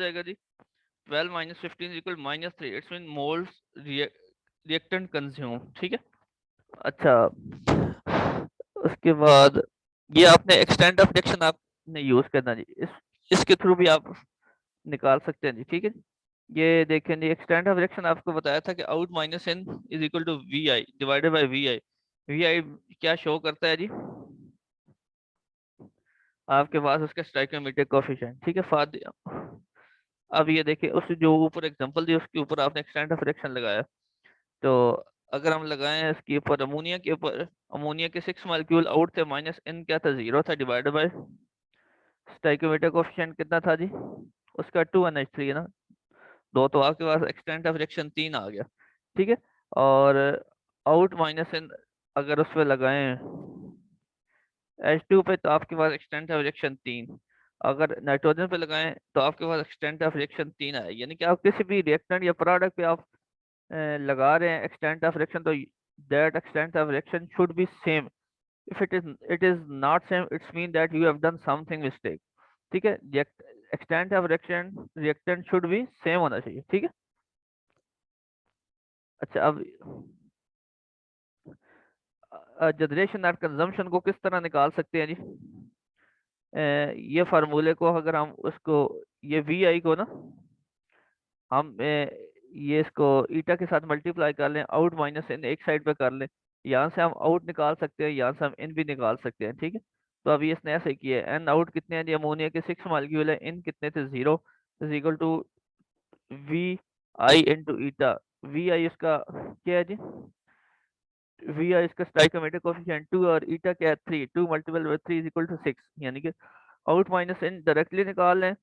जाएगा जी 12 minus 15 equal -3, it's mean moles reactant consume. ठीक है। अच्छा, उसके बाद ये आपने एक्सटेंट ऑफ रिएक्शन आपने यूज करना जी, इसके थ्रू भी आप निकाल सकते हैं जी। ठीक है। ये देखें जी, एक्सटेंट ऑफ रिएक्शन आपको बताया था कि out minus in is equal to we i divided by v i. V i क्या शो करता है जी, आपके पास उसका स्टाइकियोमेट्रिक कोएफिशिएंट। ठीक है। अब ये देखिए, उस जो ऊपर एग्जांपल दी उसके ऊपर आपने एक्सटेंट ऑफ रिएक्शन लगाया, तो अगर हम लगाएं इसके ऊपर अमोनिया के ऊपर, अमोनिया के 6 मॉलिक्यूल आउट थे, माइनस इन क्या था, 0 था, डिवाइडेड बाय स्टाइकियोमेट्रिक कोएफिशिएंट कितना था जी, उसका 2NH3 है ना, दो, तो आपके पास एक्सटेंट ऑफ रिएक्शन 3 आ गया। ठीक है। और आउट माइनस इन अगर उस पर लगाएं H2 पे, तो आपके पास एक्सटेंट ऑफ रिएक्शन 3। अगर नाइट्रोजन पे लगाएं तो आपके पास एक्सटेंट ऑफ रिएक्शन 3 आए। यानी कि आप किसी भी रिएक्टेंट या प्रोडक्ट पे आप लगा रहे हैं एक्सटेंट ऑफ रिएक्शन, तो that extent of reaction should be same. If it is not same, it's mean that you have done something mistake. ठीक है। Extent of reaction reactant should be same होना चाहिए। ठीक है। अच्छा, अब जनरेशन और कंजम्पशन को किस तरह निकाल सकते हैं जी। ये फार्मूले को अगर हम उसको, ये वी आई को ना, हम ये इसको ईटा के साथ मल्टीप्लाई कर लें, आउट माइनस इन एक साइड पे कर लें, यहाँ से हम आउट निकाल सकते हैं, यहाँ से हम इन भी निकाल सकते हैं। ठीक है। तो अभी इसने ऐसे किया है, एन आउट कितने हैं जी, अमोनिया के 6 मॉलिक्यूल है, इन कितने थे, 0, is equal to we I into eta. V i इसका क्या है जी, वी आई इसका स्टाइकोमेट्रिक कोएफिशिएंट 2 और ईटा क्या है 3, 2 multiple by 3 is equal to 6। यानी कि आउट माइनस इन डायरेक्टली निकाल लें।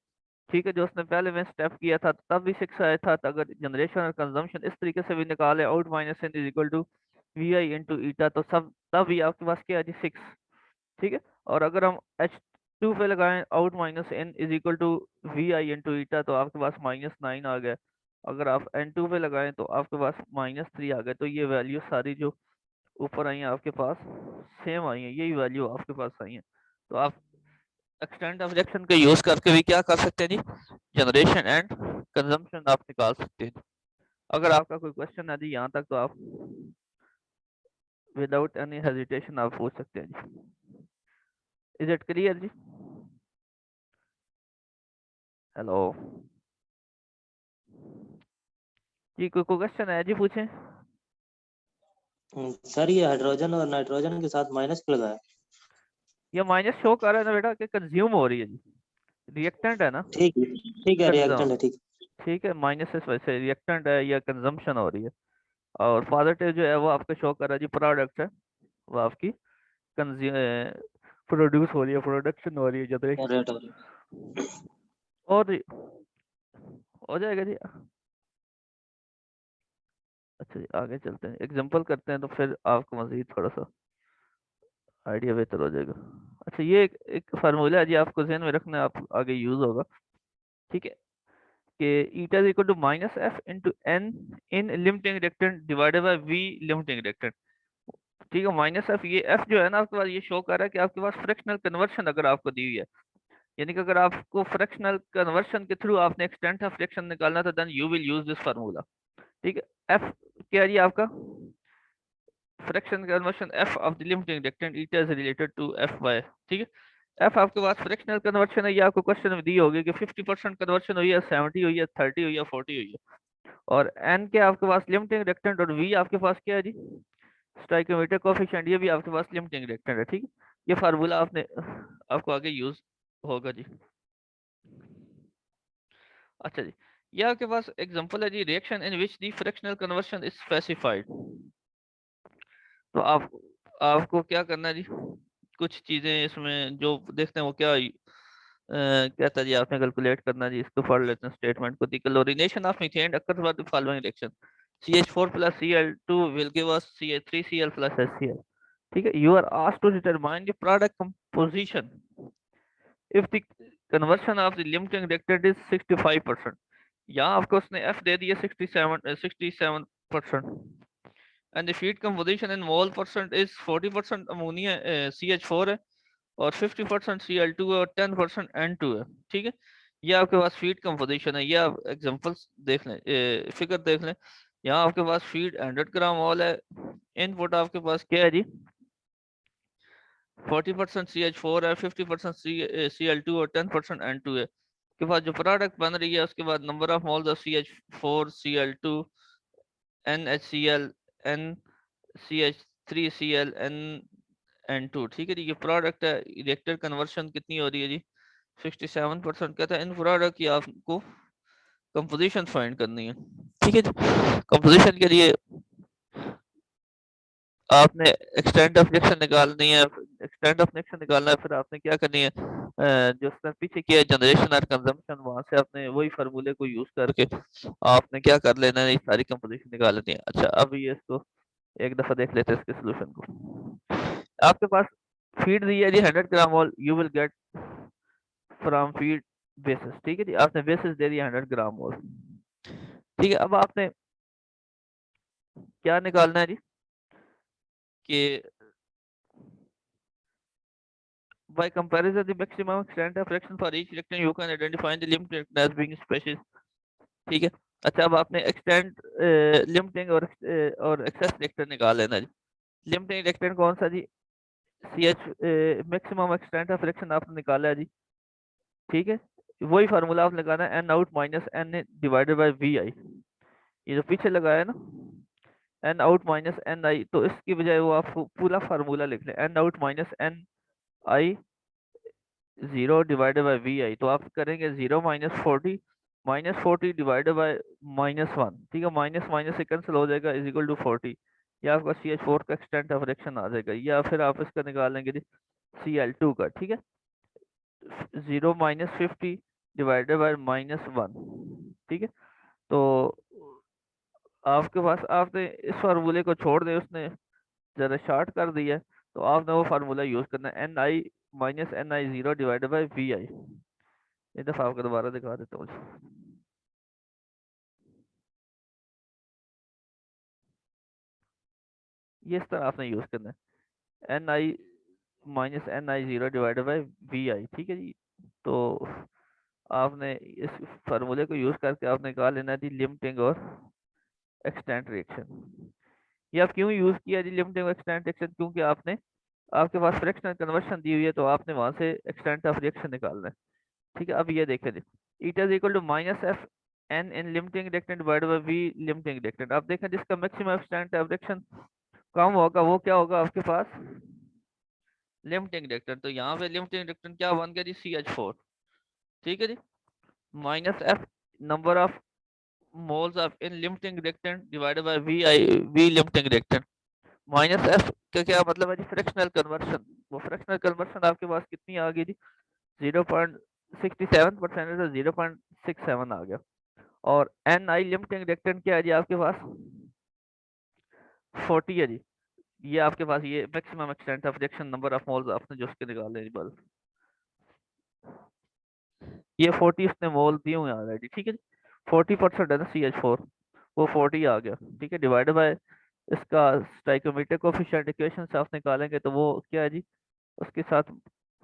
ठीक है। जो उसने पहले में स्टेप किया था तब भी 6 आया था, तो अगर जनरेशन और कंजम्पशन इस तरीके से भी निकाले, out minus in is equal to we I into eta, तो सब तब भी आपके पास क्या है जी, 6। ठीक है। और अगर हम H2 पे लगाएं, out minus in is equal to we I into eta, तो आपके पास -9 आ गया। अगर आप N2 पे लगाएं तो आपके पास -3 आ गए। तो ये वैल्यू सारी जो ऊपर आई हैं आपके पास सेम आई हैं, यही वैल्यू आपके पास आई हैं। तो आप एक्सटेंट ऑफ रिएक्शन का यूज करके भी क्या कर सकते हैं जी, जनरेशन एंड कंजम्पशन आप निकाल सकते हैं। अगर आपका कोई क्वेश्चन है जी यहाँ तक, तो आप विदाउट एनी हेजिटेशन आप पूछ सकते हैं जी। इज इट क्लियर जी। हेलो जी, कोई क्वेश्चन है जी, पूछें। सर ये हाइड्रोजन और नाइट्रोजन के साथ माइनस क्यों लगाया? ये माइनस शो कर रहा है ना बेटा कि कंज्यूम हो रही है जी, रिएक्टेंट है ना, ठीक है, रिएक्टेंट कंज्यूम। है, ठीक। ठीक है। माइनस इस वजह से रिएक्टेंट है या कंजम्पशन हो रही है, और पॉजिटिव जो है वो आपका शो कर रहा है जी प्रोडक्ट है, वो आपकी प्रोड्यूस हो रही है, प्रोडक्शन हो रही है, जनरेशन रेट हो रही और हो जाएगा जी। अच्छा जी, आगे चलते हैं, एग्जांपल करते हैं, तो फिर आपको मजीद थोड़ा सा आइडिया बेहतर हो जाएगा। अच्छा, ये एक फार्मूला है जी, आपको ध्यान में रखना है, आप आगे यूज होगा। ठीक है। कि eta is equal to minus F into N in limiting reactant divided by we limiting reactant. ठीक है। माइनस एफ, ये एफ जो है ना आपके पास, ये शो कर रहा है कि आपके पास फ्रैक्शनल कन्वर्शन अगर आपको दी हुई है, यानी कि अगर आपको फ्रैक्शनल कन्वर्शन के थ्रू आपने एक्सटेंट ऑफ फ्रैक्शन निकालना था, then you will use this formula. ठीक है। एफ क्या है जी आपका, fraction conversion F of the limiting reactant eta is related to F by. ठीक है। एफ आपके पास फ्रैक्शनल कन्वर्शन है, ये आपको क्वेश्चन में दी होगी कि 50% कन्वर्शन हुई है, 70 हुई है, 30 हुई है, 40 हुई है। और एन क्या आपके पास लिमिटिंग रिएक्टेंट, और वी आपके पास क्या है जी, स्टोइकोमेट्रिक कोएफिशिएंट, ये भी आपके पास लिमिटिंग रिएक्टेंट है। ठीक है। ये फार्मूला आपने आपको आगे यूज होगा जी। अच्छा जी, ये आपके पास एग्जांपल है जी, reaction in which the fractional conversion is specified. तो आपको क्या करना है जी, कुछ चीजें इसमें जो देखते हैं वो क्या कहता है जी, आपने कैलकुलेट करना जी। इसको पढ़ लेते हैं स्टेटमेंट को। The chlorination of methane occurs by the following reaction: CH4 plus Cl2 will give us CH3Cl plus HCl। ठीक है। You are asked to determine the product composition if the conversion of the limiting reactant is 65%। यहाँ आपको उसने F दे दिया 67%, and the feed composition in mole percent is 40% ammonia CH4 है, और 50% Cl2 है, और 10% N2 है। ठीक है। ये आपके पास फीड कंपोजिशन है, ये आप एग्जांपल्स देख लें, फिगर देख लें। यहाँ आपके पास फीड 100 ग्राम ऑल है, इनपुट आपके पास क्या है जी 40% CH4 है, 50% Cl2 और 10% N2 है। के बाद जो प्रोडक्ट बन रही है उसके बाद number of moles of CH4 Cl2 NHCl NCH3Cl N2, ठीक है जी। ये प्रोडक्ट है, रिएक्टर कन्वर्शन कितनी हो रही है जी 67%। कहता है इन प्रोडक्ट की आपको कंपोजिशन फाइंड करनी है, ठीक है जी। कंपोजिशन के लिए आपने एक्सटेंट ऑफ रिएक्शन निकालनी है, एक्सटेंट ऑफ रिएक्शन निकालना है, फिर आपने क्या करनी है जो उसने पीछे किया है जनरेशन और कंजम्पशन, वहां से आपने वही फार्मूले को यूज करके आपने क्या कर लेना है, ये सारी कंपोजिशन निकाल लेनी है। अच्छा अब ये इसको एक दफा देख लेते हैं इसके सोल्यूशन को। आपके पास फीड दी है जी 100 gram all, you will get from feed basis, ठीक है जी। आपने बेसिस दे दिया 100 ग्राम ऑल, ठीक है। अब आपने क्या निकालना है जी कि by comparison the maximum extent of reaction for each reaction you can identify the limit as being species, ठीक है। अच्छा अब आपने एक्सटेंट लिमिटिंग और एक्सेस रिएक्टर निकाल लेना जी। लिमिटिंग रिएक्टर कौन सा जी CH maximum extent of reaction आपने निकाला है जी, ठीक है। वही फार्मूला आप लगाना है n out minus n divided by we i, ये जो पीछे लगाया है ना n out minus n i, तो इसकी बजाय वो आप पूरा फार्मूला लिख लें n out minus n i 0 divided by we i. तो आप करेंगे 0 माइनस 40 डिवाइडेड बाय -1, ठीक है। माइनस माइनस से कैंसिल हो जाएगा इज इक्वल टू 40, या आपका CH4 का एक्सटेंट ऑफ रिएक्शन आ जाएगा, या फिर आप इसका निकालेंगे जी Cl2 का, ठीक है। 0 माइनस 50 डिवाइडेड बाय -1, ठीक है। तो आपके पास आपने इस फार्मूले को छोड़ दे, उसने जरा शॉर्ट कर दिया है, तो आपने वो फार्मूला यूज करना है n i minus n i 0 divided by v i. एक दफा आपको दोबारा दिखा देता हूँ। ये इस तरह आपने यूज करना है n i minus n i 0 divided by v i, ठीक है जी। तो आपने इस फार्मूले को यूज करके आपने कहा लेना है जी लिमिटिंग और एक्सटेंट रिएक्शन। ये आप क्यों यूज किया जी लिमिटिंग और एक्सटेंट रिएक्शन, क्योंकि आपने आपके पास फ्रैक्शनल कन्वर्शन दी हुई है, तो आपने वहां से एक्सटेंट ऑफ रिएक्शन निकालना है, ठीक है। अब ये देखें जी eta is equal to minus f n in limiting reactant divided by we limiting reactant. आप देखें जिसका मैक्सिमम एक्सटेंट ऑफ रिएक्शन कम होगा वो क्या होगा आपके पास लिमिटिंग रिएक्टेंट। तो यहाँ पे लिमिटिंग रिएक्टेंट क्या बन गया जी CH4, ठीक है जी, minus f number of moles of in limiting reactant divided by we limiting reactant. Minus f का क्या मतलब है जी फ्रैक्शनल कन्वर्शन। वो फ्रैक्शनल कन्वर्शन आपके पास कितनी आ गई जी 0.67% है, तो 0.67 आ गया। और एन आई लिमिटिंग रिएक्टेंट क्या है जी आपके पास 40 है जी। ये आपके पास ये maximum extent of reaction number of moles आपने जो उसके निकाले जी बल, ये 40 उसने मोल दिए हुए ऑलरेडी, ठीक है जी। 40% है ना CH4, वो 40 आ गया, ठीक है। डिवाइडेड बाय इसका स्टाइकोमेट्रिक कोएफिशिएंट इक्वेशन से आप निकालेंगे तो वो क्या है जी उसके साथ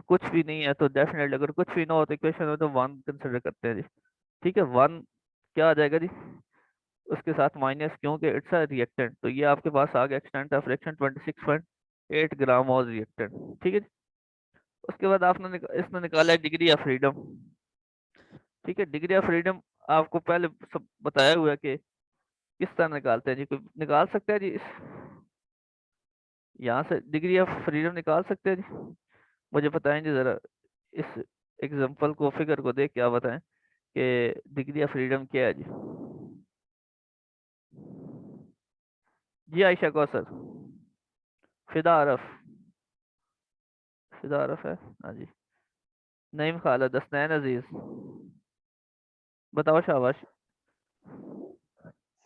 कुछ भी नहीं है, तो डेफिनेटली अगर कुछ भी ना हो तो इक्वेशन में तो 1 कंसिडर करते हैं जी, ठीक है। 1 क्या आ जाएगा जी उसके साथ माइनस, क्योंकि इट्स अ रिएक्टेंट। तो ये आपके पास आ गया extent of reaction 26.8 gram of reactant, ठीक है जी। उसके बाद आपने इसने निकाला है डिग्री ऑफ फ्रीडम, ठीक है। डिग्री ऑफ फ्रीडम आपको पहले सब बताया हुआ है कि किस तरह निकालते हैं जी, कोई निकाल सकते हैं जी यहाँ से डिग्री ऑफ फ्रीडम निकाल सकते हैं जी, मुझे बताएं जी जरा इस एग्जांपल को फिगर को देख के आप बताएं कि डिग्री ऑफ फ्रीडम क्या है जी। जी आयशा कौसर, फिदा आरफ, फिदा आरफ है, हाँ जी। नईम खालिद, हसनैन अजीज, बताओ शाबाश।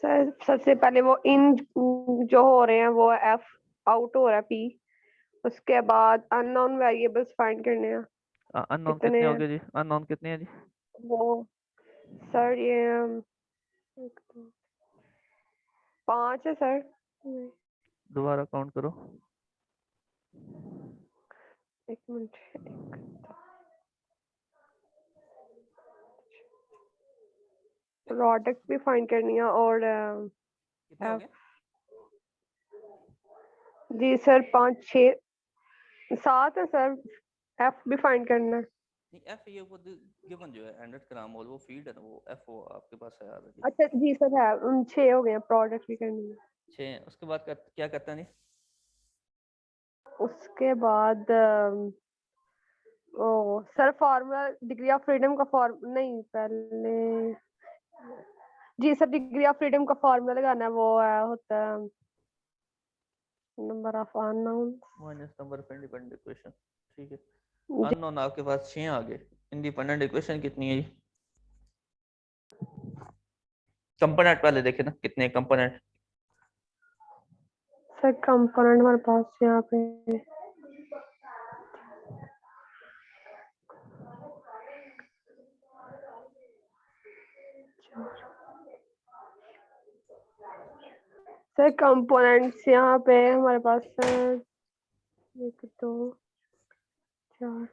सर सबसे पहले वो इन जो हो रहे हैं वो एफ आउट हो रहा है पी, उसके बाद अननोन वेरिएबल्स फाइंड करने हैं। अननोन कितने कितने हो हैं गए जी, अननोन कितने हैं जी वो सर? ये एक, दो, 5 है सर। दोबारा काउंट करो। एक मिनट, एक, प्रोडक्ट भी फाइंड करनी है और कितने हो गए? जी सर 5 6 7 है सर। एफ भी फाइंड करना है। नहीं, एफ ये वो गिवन जो है 100 ग्राम और वो फीड है ना, वो एफ वो आपके पास है ऑलरेडी। अच्छा जी सर है 6 हो गए। प्रोडक्ट भी करनी है। 6। उसके बाद क्या करता नहीं? उसके बाद oh sir formula degree of freedom का फॉर्म नहीं पहले। जी सर डिग्री ऑफ फ्रीडम का फॉर्मूला लगाना है। वो होता है number of unknown minus number of independent equation. ठीक है, अननोन आपके पास 6 आ गए। इंडिपेंडेंट इक्वेशन कितनी है ये? कंपोनेंट पहले देखे ना, कितने कंपोनेंट? सर कंपोनेंट हमारे पास यहाँ पे सर कंपोनेंट्स यहाँ पे हमारे पास सर 1 2 4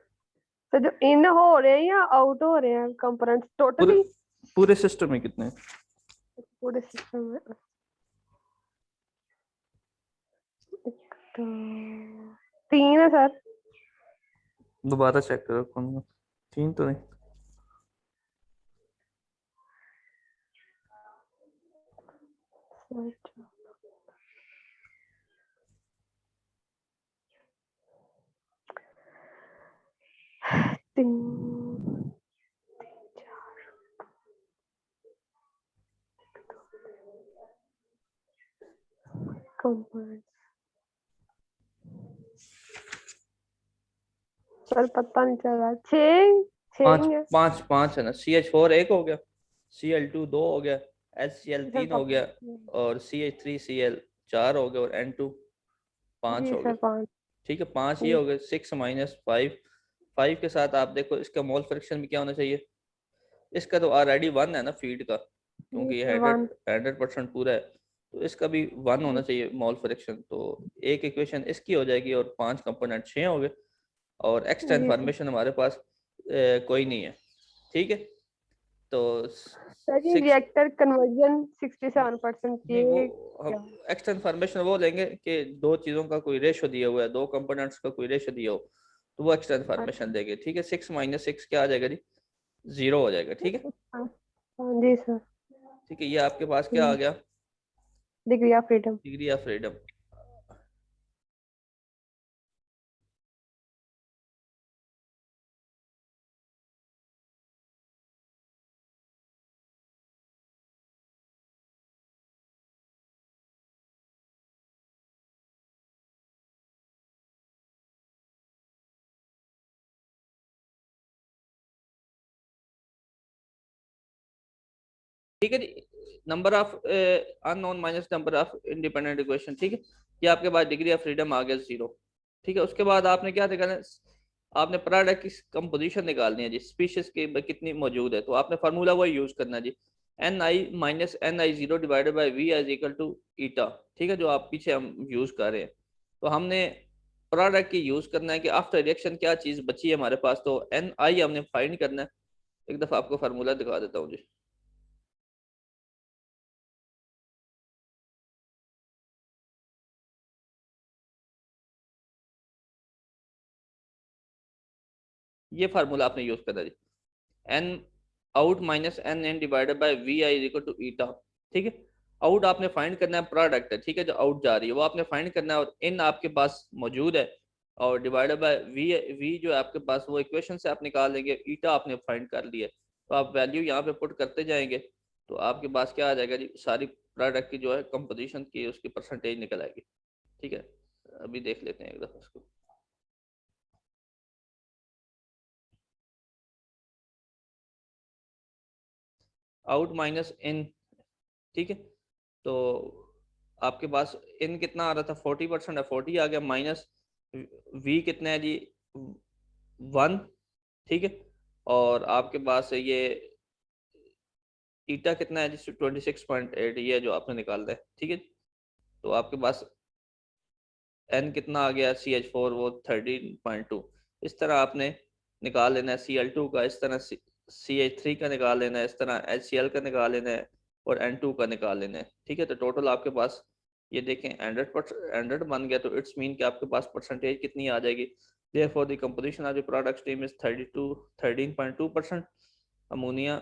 सर जो इन हो रहे हैं या आउट हो रहे हैं कंपोनेंट्स पूरे टोटली पूरे सिस्टम में कितने? पूरे सिस्टम में। 1 2 3 है सर। दोबारा चेक करो कौन 3 तो नहीं। तीन कंपोनेंट्स सर पता नहीं चल रहा। 6 पांच ही है। पांच पांच है ना। CH4 एक हो गया, Cl2 2 हो गया, HCl सर 3 हो गया, और CH3Cl 4 हो गया, और N2 5 जी हो सर गए। 5 ठीक है, 5 ये हो गए। 6 माइनस 5, 5 के साथ आप देखो इसका मोल फ्रैक्शन भी क्या होना चाहिए। इसका तो ऑलरेडी 1 है ना फीड का, जी क्योंकि ये सर 100% पूरा है, तो इसका भी 1 होना चाहिए मोल फ्रैक्शन। तो एक इक्वेशन इसकी हो जाएगी, और 5 कंपोनेंट 6 हो गए, और एक्स्ट्रा जी सर। इन्फॉर्मेशन हमारे पास कोई नहीं है। ठीक है, तो सर ये 6 रिएक्टर कन्वर्जन 67% नहीं, वो ये हम क्या। एक्स्ट्रा इन्फॉर्मेशन वो लेंगे कि दो चीज़ों का कोई रेशो दिया हुआ है, दो कंपोनेंट्स का कोई रेशो दिया हो, तो वो एक्स्ट्रा अच्छा इन्फॉर्मेशन देंगे। ठीक है, 6 माइनस 6 क्या आ जाएगा जी? 0 हो जाएगा। ठीक है, हाँ जी सर। ठीक है, ये आपके पास क्या आ गया? Degree of freedom. Degree of freedom. ठीक है जी, number of unknown minus number of independent equation. ठीक है, ये आपके पास डिग्री ऑफ फ्रीडम आ गया 0। ठीक है, उसके बाद आपने क्या निकालना है? आपने प्रोडक्ट की कंपोजिशन निकालनी है जी, स्पीशीज की कितनी मौजूद है। तो आपने फार्मूला वही यूज करना है जी, Ni minus Ni0 divided by V is equal to eta. ठीक है, जो आप पीछे हम यूज कर रहे हैं। तो हमने प्रोडक्ट की यूज करना है कि आफ्टर रिएक्शन क्या चीज बची है हमारे पास, तो Ni हमने फाइंड करना है। एक दफा आपको फार्मूला दिखा देता हूँ जी। ये फार्मूला आपने यूज करना है जी, N out minus N in divided by we I is equal to eta. ठीक है, आउट आपने फाइंड करना है, प्रोडक्ट है। ठीक है, जो आउट जा रही है वो आपने फाइंड करना है, और इन आपके पास मौजूद है, और डिवाइडेड बाय वी, वी जो है आपके पास वो इक्वेशन से आप निकाल लेंगे। ईटा आपने फाइंड कर लिया है, तो आप वैल्यू यहाँ पे पुट करते जाएंगे, तो आपके पास क्या आ जाएगा जी? सारी प्रोडक्ट की जो है कंपोजिशन की उसकी परसेंटेज निकल आएगी। ठीक है, अभी देख लेते हैं एक दफा इसको। आउट माइनस इन। ठीक है, तो आपके पास इन कितना आ रहा था? 40% है, 40 आ गया, माइनस वी कितना है जी? 1। ठीक है, और आपके पास ये ईटा कितना है जी? 26.8, ये जो आपने निकालना है। ठीक है, तो आपके पास एन कितना आ गया? CH4 वो 13.2। इस तरह आपने निकाल लेना है। Cl2 का इस तरह CH3 का निकाल लेना है, इस तरह HCl का निकाल लेना है और N2 का निकाल लेना है। ठीक है, तो टोटल आपके पास ये देखें 100 बन गया, तो इट्स मीन कि आपके पास परसेंटेज कितनी आ जाएगी। Therefore the composition of the product stream is 13.2%, ammonia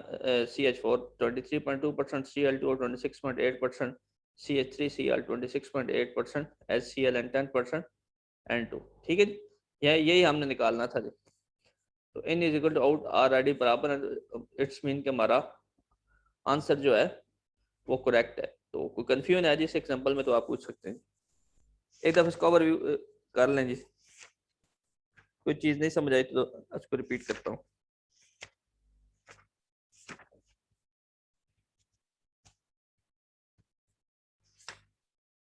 CH4 23.2%, Cl2 26.8%, CH3 Cl 26.8%, HCl and 10% N2। ठीक है जी, यही हमने निकालना था जी। तो in is equal to out already बराबर, इट्स मीन कि हमारा आंसर जो है वो करेक्ट है। तो कोई कंफ्यूजन है जी इस एग्जांपल में तो आप पूछ सकते हैं। एक दफा इसका ओवरव्यू कर लें जी, कोई चीज नहीं समझ आई तो उसको रिपीट करता हूँ।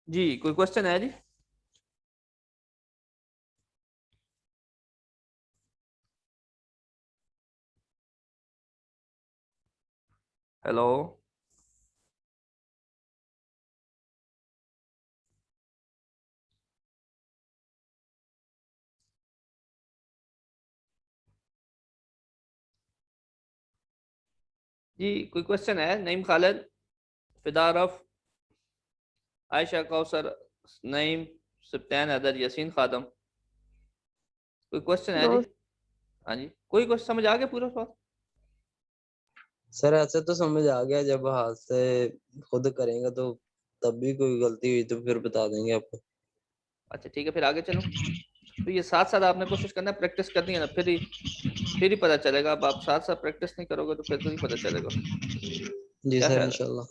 जी कोई क्वेश्चन है जी? हेलो, जी कोई क्वेश्चन है? नईम खालिद, फिदारफ, आयशा कौसर, नईम, सप्तान अदर, यासीन खादम, कोई क्वेश्चन है जी? हाँ जी, कोई क्वेश्चन समझ आ गया पूरा सवाल? सर ऐसे तो समझ आ गया, जब हाथ से खुद करेंगे तो तब भी कोई गलती हुई तो फिर बता देंगे आपको। अच्छा ठीक है, फिर आगे चलो। तो ये साथ साथ आपने कोशिश करना है, प्रैक्टिस करनी है ना, फिर ही पता चलेगा। अब आप साथ साथ प्रैक्टिस नहीं करोगे तो फिर तो नहीं पता चलेगा। जी क्या सर, ख्याल है? इंशाल्लाह।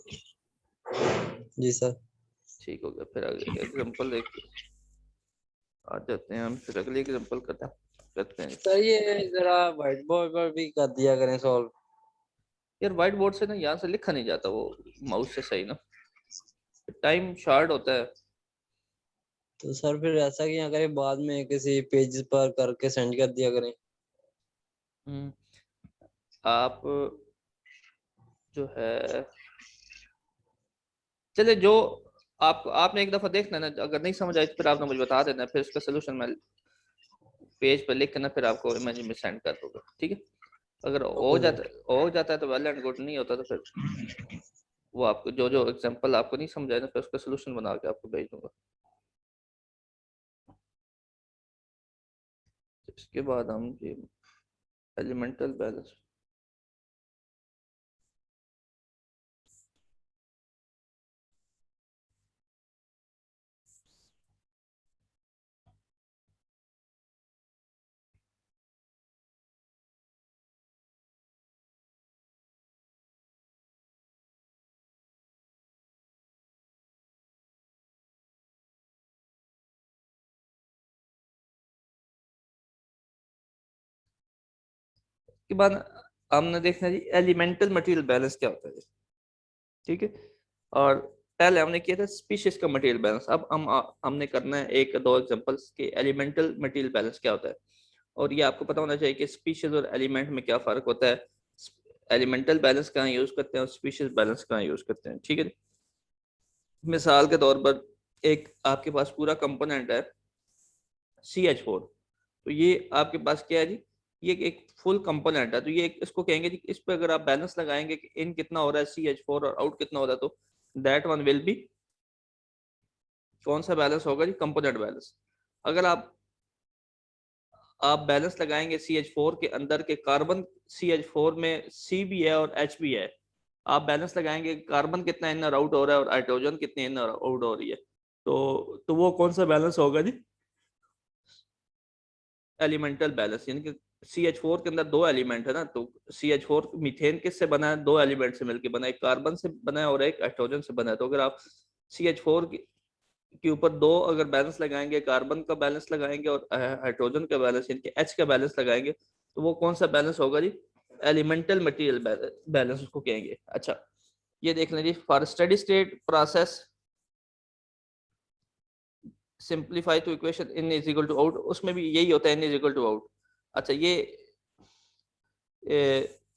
जी सर। ठीक हो गया, फिर आगे एग्जांपल देख के आ जाते हैं हम, फिर अगले एग्जांपल करते हैं। सर ये जरा व्हाइट बोर्ड पर भी कर दिया करें सॉल्व। यार व्हाइट बोर्ड से ना यहाँ से लिखा नहीं जाता वो माउस से सही ना, टाइम शॉर्ट होता है। तो सर फिर ऐसा किया करें, बाद में किसी पेज पर करके सेंड कर दिया करें। आप जो है, चले जो आपने एक दफा देखना ना, अगर नहीं समझ आई तो फिर आपने मुझे बता देना, फिर इसका सोल्यूशन मैं पेज पर लिख के ना फिर आपको इमेज में सेंड कर दूंगा। ठीक है, अगर हो जाता है तो वेल एंड गुड, नहीं होता तो फिर वो आपको जो एग्जांपल आपको नहीं समझ आए ना, फिर उसका सोल्यूशन बना के आपको भेज दूंगा। इसके बाद हम ये एलिमेंटल बैलेंस, के बाद हमने देखना जी एलिमेंटल मटेरियल बैलेंस क्या होता है। ठीक है, और पहले हमने किया था स्पीशीज का मटेरियल बैलेंस। अब हमने करना है एक दो एग्जांपल्स के एलिमेंटल मटेरियल बैलेंस क्या होता है। और ये आपको पता होना चाहिए कि स्पीशीज और एलिमेंट में क्या फर्क होता है, एलिमेंटल बैलेंस कहाँ यूज करते हैं और स्पीशीज बैलेंस कहाँ यूज करते हैं। ठीक है, मिसाल के तौर पर एक आपके पास पूरा कंपोनेंट है CH4, तो ये आपके पास क्या है जी, ये एक फुल कंपोनेंट है। तो ये इसको कहेंगे जी, इस पे अगर आप बैलेंस लगाएंगे कि इन कितना हो रहा है CH4 और आउट कितना हो रहा है, तो दैट वन विल बी, कौन सा बैलेंस होगा जी, कंपोनेंट बैलेंस। अगर आप बैलेंस लगाएंगे CH4 के अंदर के कार्बन, CH4 में C भी है और H भी है, आप बैलेंस लगाएंगे कार्बन कितना इन और आउट हो रहा है और हाइड्रोजन कितनी इन और आउट हो रही है, तो वो कौन सा बैलेंस होगा जी, एलिमेंटल बैलेंस। यानी कि CH4 के अंदर दो एलिमेंट है ना, तो CH4 मीथेन किससे बना है, दो एलिमेंट से मिलकर बना है, एक कार्बन से बना है और एक हाइड्रोजन से बना है। तो अगर आप CH4 के ऊपर दो अगर बैलेंस लगाएंगे, कार्बन का बैलेंस लगाएंगे और हाइड्रोजन का बैलेंस यानी कि H का बैलेंस लगाएंगे, तो वो कौन सा बैलेंस होगा जी, एलिमेंटल मटेरियल बैलेंस उसको कहेंगे। अच्छा ये देख लें जी, for steady state process simplify to equation in is equal to out, उसमें भी यही होता है, in is equal to out. अच्छा ये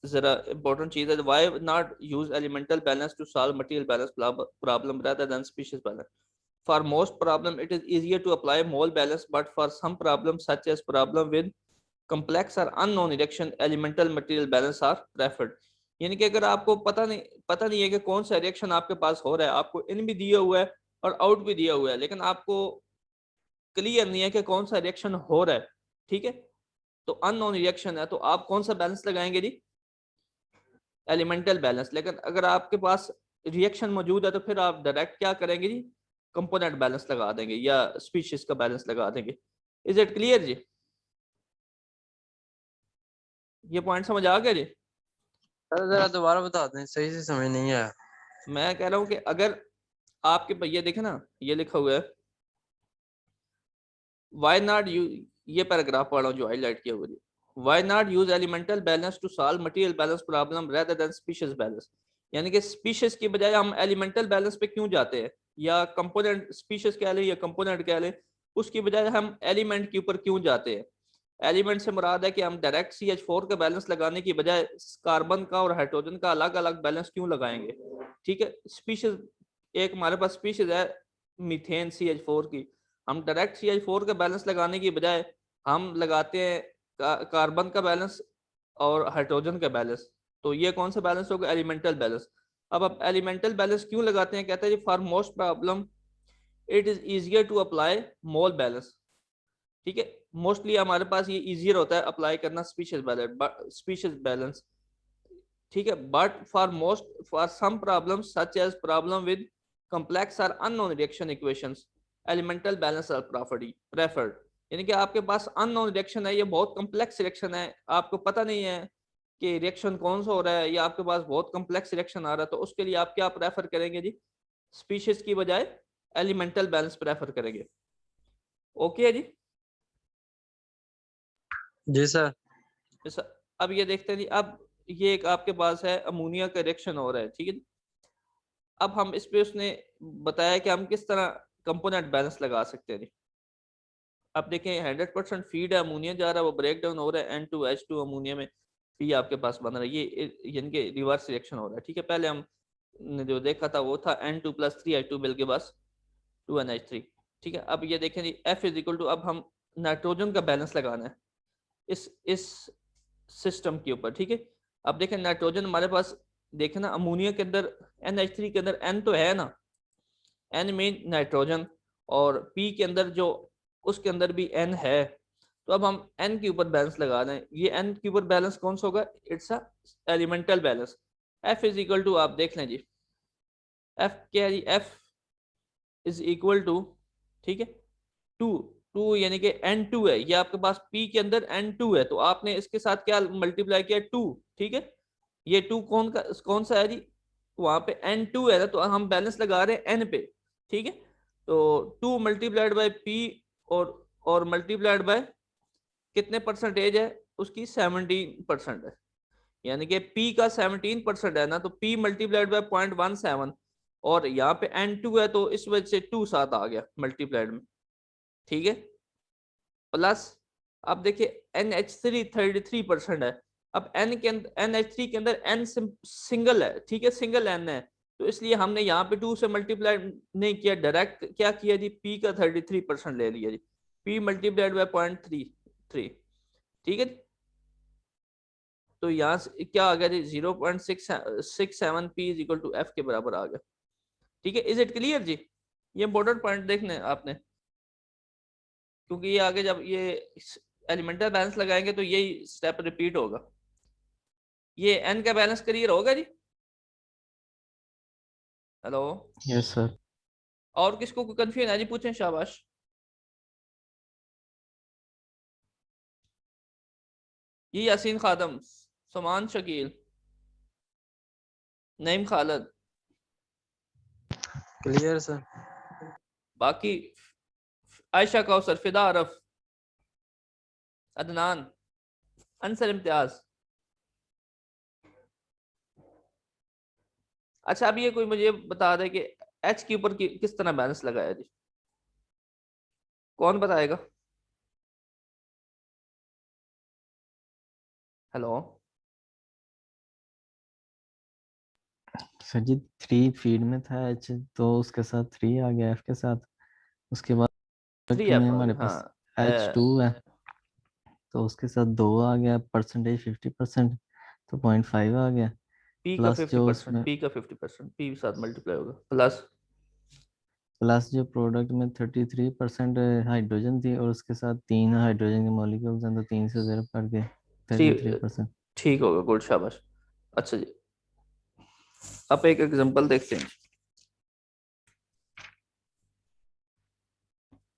जरा इंपॉर्टेंट चीज है, why not use elemental balance to solve material balance problem rather than species balance. For most problem it is easier to apply mole balance, but for some problems such as problem with complex or unknown reaction elemental material balance are preferred। यानी कि अगर आपको पता नहीं है कि कौन सा रिएक्शन आपके पास हो रहा है, आपको इन भी दिया हुआ है और आउट भी दिया हुआ है, लेकिन आपको क्लियर नहीं है कि कौन सा रिएक्शन हो रहा है, ठीक है, तो अननोन रिएक्शन है, तो आप कौन सा बैलेंस लगाएंगे जी? Elemental balance. लेकिन अगर आपके पास रिएक्शन मौजूद है तो फिर आप डायरेक्ट क्या करेंगे जी? कंपोनेंट बैलेंस लगा देंगे या स्पीशीज का बैलेंस लगा देंगे। इज इट क्लियर जी? ये पॉइंट समझ आ गया जी? सर जरा दोबारा बता दें, सही से समझ नहीं आया। मैं कह रहा हूँ कि अगर आपके ये देखे ना, ये लिखा हुआ है वाई नॉट यू, ये पैराग्राफ पढ़ रहा हूँ जो हाईलाइट किया हुआ है, why not use elemental balance to solve material balance problem rather than species balance. यानी कि स्पीशीज की बजाय हम एलिमेंटल बैलेंस पे क्यों जाते हैं, या कंपोनेंट स्पीशीज कह लें या कंपोनेंट कह लें, उसकी बजाय हम एलिमेंट के ऊपर क्यों जाते हैं। एलिमेंट से मुराद है कि हम डायरेक्ट CH4 का बैलेंस लगाने की बजाय कार्बन का और हाइड्रोजन का अलग अलग बैलेंस क्यों लगाएंगे, ठीक है। स्पीशीज, एक हमारे पास स्पीशीज है मीथेन CH4 की, हम डायरेक्ट CH4 का बैलेंस लगाने की बजाय हम लगाते हैं कार्बन का बैलेंस और हाइड्रोजन का बैलेंस, तो ये कौन सा बैलेंस होगा? Elemental balance. अब आप एलिमेंटल बैलेंस क्यों लगाते हैं? कहते हैं जी for most problem it is easier to apply mole balance, ठीक है, मोस्टली हमारे पास ये इजियर होता है अप्लाई करना स्पीशीज बैलेंस, ठीक है, but for some problem such as problem with complex और unknown reaction equations elemental balance are preferred। यानी कि आपके पास unknown reaction है, ये बहुत complex reaction है, आपको पता नहीं है कि रिएक्शन कौन सा हो रहा है, या आपके पास बहुत complex reaction आ रहा है, तो उसके लिए आप क्या प्रेफर करेंगे जी? स्पीशीज की बजाय एलिमेंटल बैलेंस प्रेफर करेंगे। ओके है जी? जी सर। अब ये देखते हैं जी, अब ये एक आपके पास है अमोनिया का रिएक्शन हो रहा है, ठीक है जी। अब हम इस पे उसने बताया कि हम किस तरह कंपोनेंट बैलेंस लगा सकते हैं जी। अब देखें 100% फीड है, अमोनिया जा रहा है, वो ब्रेक डाउन हो रहा है, N2H2 अमोनिया में पी आपके पास बन रहा है, ये यानी कि रिवर्स रिएक्शन हो रहा है, ठीक है। पहले हम ने जो देखा था वो था N2+3H2 बिल के पास 2NH3, ठीक है। अब ये देखें जी F इज इक्वल टू, अब हम नाइट्रोजन का बैलेंस लगाना है इस सिस्टम के ऊपर, ठीक है। अब देखें नाइट्रोजन हमारे पास, देखें ना अमोनिया के अंदर NH3 के अंदर N तो है ना, N में नाइट्रोजन, और P के अंदर जो उसके अंदर भी N है, तो अब हम N के ऊपर बैलेंस लगा दें। ये N के ऊपर बैलेंस कौन सा होगा? It's a elemental balance. F is equal to, आप देख लें जी, F क्या है जी? F इज इक्वल टू, ठीक है, 2 यानी कि N2 है, ये आपके पास P के अंदर N2 है, तो आपने इसके साथ क्या मल्टीप्लाई किया? 2, ठीक है। ये 2 कौन सा है जी? वहां पे N2 है ना, तो हम बैलेंस लगा रहे हैं N पे, ठीक है। तो 2 मल्टीप्लाइड बाय P और मल्टीप्लाइड बाय कितने परसेंटेज है उसकी? 17% है, यानी कि P का 17% है ना, तो P मल्टीप्लाइड बाय 0.17, और यहाँ पे N2 है तो इस वजह से 2 साथ आ गया मल्टीप्लाइड में, ठीक है। प्लस अब देखिए NH3 33% है, अब N के अंदर NH3 के अंदर N सिंगल है, ठीक है, सिंगल N है, तो इसलिए हमने यहाँ पे 2 से मल्टीप्लाई नहीं किया, डायरेक्ट क्या किया जी? P का 33% ले लिया जी, P मल्टीप्लाइड बाय 0.33, ठीक है। तो यहाँ से क्या आ गया जी? 0.67 P is equal to F के बराबर आ गया, ठीक है। इज इट क्लियर जी? ये इंपॉर्टेंट पॉइंट देखने आपने, क्योंकि ये आगे जब ये एलिमेंटल बैलेंस लगाएंगे तो यही स्टेप रिपीट होगा। ये N का बैलेंस क्लियर होगा जी? Hello, yes sir. और किसको कोई कंफ्यूजन है जी? पूछें, शाबाश। ये यासीन खादम, समान शकील, नईम खालिद, क्लियर सर। बाकी आयशा कौसर, फिदा अरफ, अदनान, अंसर इम्तियाज। अच्छा, अब ये कोई मुझे बता दे कि H के ऊपर किस तरह बैलेंस लगाया जी? कौन बताएगा? हेलो, सर जी 3 फीड में था H, तो उसके साथ 3 आ गया F के साथ, उसके बाद 3F में आ हमारे गया, पास हाँ। H2 है। तो उसके साथ 2 आ गया, परसेंटेज 50%, तो 0.5 आ गया। पी का प्लस जो 50%, उसमें पी का 50%, पी साथ मल्टीप्लाई होगा, प्लस प्लस जो प्रोडक्ट में 33% हाइड्रोजन थी और उसके साथ 3 हाइड्रोजन के मॉलिक्यूल्स हैं, तो 3 से 0 कट गए, 33%। ठीक होगा, गुड, शाबाश। अच्छा जी, अब एक एग्जांपल देखते हैं।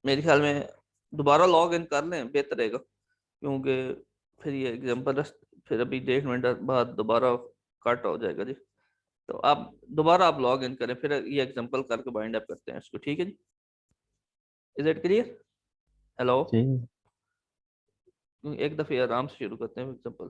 मेरे ख्याल में दोबारा लॉग इन कर लें बेहतर रहेगा, क्योंकि फिर ये एग्जांपल फिर अभी 1.5 मिनट बाद दोबारा कट हो जाएगा जी। तो आप दोबारा आप लॉग इन करें, फिर ये एग्जांपल करके बाइंड अप करते हैं इसको, ठीक है जी? Is it clear? हेलो, ठीक है। एक दफे आराम से शुरू करते हैं एग्जांपल।